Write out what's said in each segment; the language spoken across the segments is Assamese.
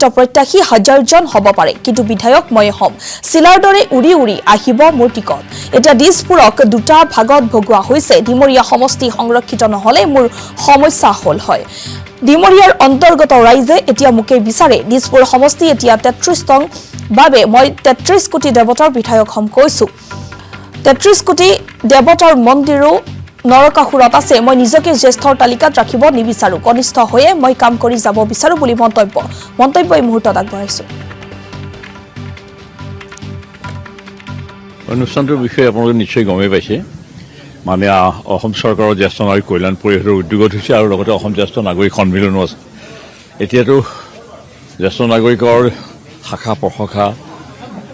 প্ৰাৰ্থিত্ব প্ৰত্যাশী হাজাৰজন হ'ব পাৰে কিন্তু বিধায়ক মই হ'ম চিলাৰ দৰে উৰি উৰি আহিব মোৰ টিকট এতিয়া দিছপুৰক দুটা ভাগত ভগোৱা হৈছে ডিমৰীয়া সমষ্টি সংৰক্ষিত নহলে মোৰ সমস্যা হল হয় ডিমৰীয়াৰ অন্তৰ্গত ৰাইজে এতিয়া মুকে বিচাৰে দিছপুৰ সমষ্টি এতিয়া 33 টং বাবে মই 33 কোটি দেৱতাৰ বিধায়ক হ'ম কৈছো 33 কোটি দেৱতাৰ মন্দিৰো নৰকাসুৰত আছে মই নিজকে জ্যেষ্ঠৰ তালিকাত ৰাখিব নিবিচাৰো কনিষ্ঠ হৈয়ে মই কাম কৰি যাব বিচাৰো বুলি মন্তব্য এই মুহূৰ্তত আগবঢ়াইছো অনুষ্ঠানটোৰ বিষয়ে আপোনালোকে নিশ্চয় গমেই পাইছে মানে অসম চৰকাৰৰ জ্যেষ্ঠ নাগৰিক কল্যাণ পৰিষদৰ উদ্যোগত হৈছে আৰু লগতে অসম জ্যেষ্ঠ নাগৰিক সন্মিলনো আছে এতিয়াতো জ্যেষ্ঠ নাগৰিকৰ শাখা প্ৰশাখা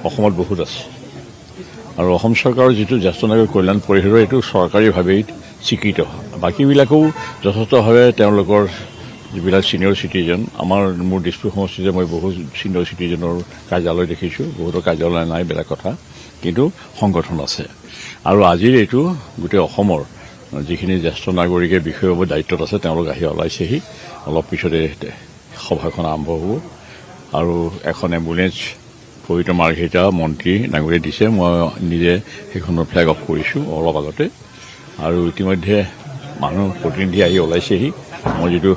অসমত বহুত আছে আৰু অসম চৰকাৰৰ যিটো জ্যেষ্ঠ নাগৰিক কল্যাণ পৰিষদৰ এইটো চৰকাৰীভাৱেই স্বীকৃত বাকীবিলাকেও যথেষ্টভাৱে তেওঁলোকৰ যিবিলাক ছিনিয়ৰ চিটিজেন মোৰ দিছপুৰ সমষ্টিতে মই বহুত ছিনিয়ৰ চিটিজেনৰ কাৰ্যালয় দেখিছোঁ বহুতো কাৰ্যালয় নাই বেলেগ কথা কিন্তু সংগঠন আছে আৰু আজিৰ এইটো গোটেই অসমৰ যিখিনি জ্যেষ্ঠ নাগৰিকে বিষয়ৰ দায়িত্বত আছে তেওঁলোক আহি ওলাইছেহি অলপ পিছতে সভাখন আৰম্ভ হ'ব আৰু এখন এম্বুলেঞ্চ পবিত্ৰ মাৰ্ঘেৰিটা মন্ত্ৰী ডাঙৰীয়ে দিছে মই নিজে সেইখনৰ ফ্লেগ অফ কৰিছোঁ অলপ আগতে আৰু ইতিমধ্যে মানুহ প্ৰতিনিধি আহি ওলাইছেহি মই যিটো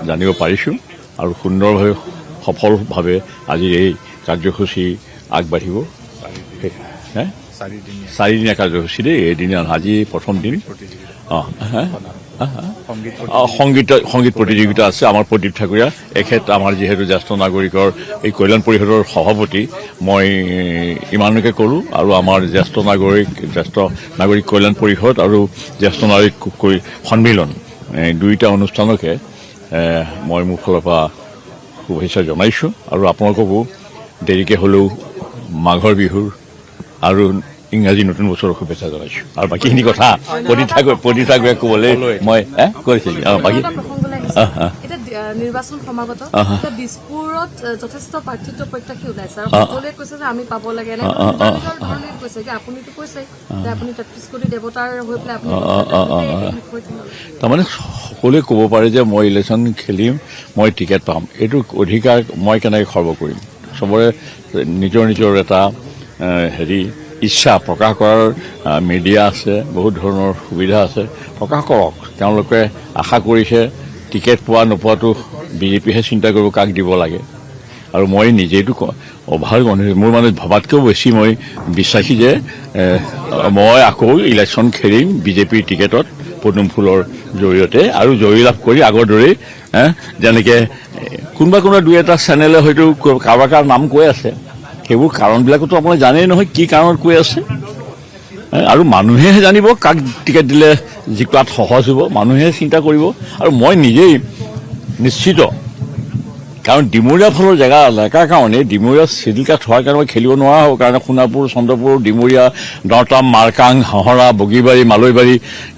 জানিব পাৰিছোঁ আৰু সুন্দৰভাৱে সফলভাৱে আজিৰ এই কাৰ্যসূচী আগবাঢ়িব চাৰিদিনীয়া কাৰ্যসূচী দেই এদিনীয়া আজি প্ৰথম দিন সংগীত প্ৰতিযোগিতা আছে আমাৰ প্ৰদীপ ঠাকুৰীয়া এখেত আমাৰ যিহেতু জ্যেষ্ঠ নাগৰিকৰ এই কল্যাণ পৰিষদৰ সভাপতি মই ইমানকে কৰোঁ আৰু আমাৰ জ্যেষ্ঠ নাগৰিক কল্যাণ পৰিষদ আৰু জ্যেষ্ঠ নাগৰিক সন্মিলন দুয়োটা অনুষ্ঠানকে মই মোৰ ফালৰ পৰা শুভেচ্ছা জনাইছোঁ আৰু আপোনালোককো দেৰিকৈ হ'লেও মাঘৰ বিহুৰ আৰু ইংৰাজী নতুন বছৰৰ শুভেচ্ছা জনাইছোঁ আৰু বাকীখিনি কথা প্ৰদীপ ঠাকুৰীয়াক ক'বলৈ মই কৈছোঁ বাকী নিৰ্বাচন সমাগত দিছপুৰত যথেষ্ট প্ৰাৰ্থিত্ব প্ৰত্যাশী ওলাইছে আৰু সকলোৱে কৈছে যে আমি পাব লাগে কৈছে যে আপুনিতো কৈছে যে আপুনি 33 কোটি দেৱতাৰ হৈ পেলাই তাৰমানে সকলোৱে ক'ব পাৰে যে মই ইলেকশ্যন খেলিম মই টিকেট পাম এইটো অধিকাৰ মই কেনেকৈ খৰ্ব কৰিম চবৰে নিজৰ নিজৰ এটা ইচ্ছা প্ৰকাশ কৰাৰ মিডিয়া আছে বহুত ধৰণৰ সুবিধা আছে প্ৰকাশ কৰক তেওঁলোকে আশা কৰিছে টিকেট পোৱা নোপোৱাটো বিজেপিহে চিন্তা কৰিব কাক দিব লাগে আৰু মই নিজেইটো অভাৰ মোৰ মানে ভবাতকৈও বেছি মই বিশ্বাসী যে মই আকৌ ইলেকশ্যন খেলিম বিজেপিৰ টিকেটত পদুম ফুলৰ জৰিয়তে আৰু জয়ী লাভ কৰি আগৰ দৰেই যেনেকৈ কোনোবা দুই এটা চেনেলে হয়তো কাৰোবাৰ নাম কৈ আছে সেইবোৰ কাৰণবিলাকতো আপোনালোকে জানেই নহয় কি কাৰণত কৈ আছে আৰু মানুহেহে জানিব কাক টিকেট দিলে জিকাত সহজ হ'ব মানুহে চিন্তা কৰিব আৰু মই নিজেই নিশ্চিত কাৰণ ডিমৰীয়া ফালৰ জেগা এলেকাৰ কাৰণে ডিমৰীয়া চিডিল কাঠ হোৱাৰ কাৰণে খেলিব নোৱাৰা হ'ব কাৰণে সোণাপুৰ চন্দ্ৰপুৰ ডিমৰীয়া দৰ্তাম মাৰকাং হাঁহৰা বগীবাৰী মালৈবাৰী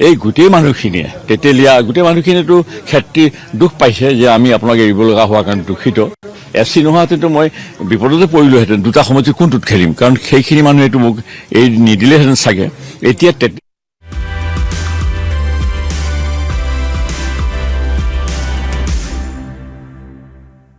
এই গোটেই মানুহখিনিয়ে তেতেলীয়া গোটেই মানুহখিনিয়েতো খেতি দুখ পাইছে যে আমি আপোনাক এৰিব লগা হোৱাৰ কাৰণে দুখিত এচি নোহোৱাহেঁতেনতো মই বিপদতে পৰিলোহেঁতেন দুটা সমষ্টি কোনটোত খেলিম কাৰণ সেইখিনি মানুহেতো মোক এই নিদিলেহেঁতেন চাগে এতিয়া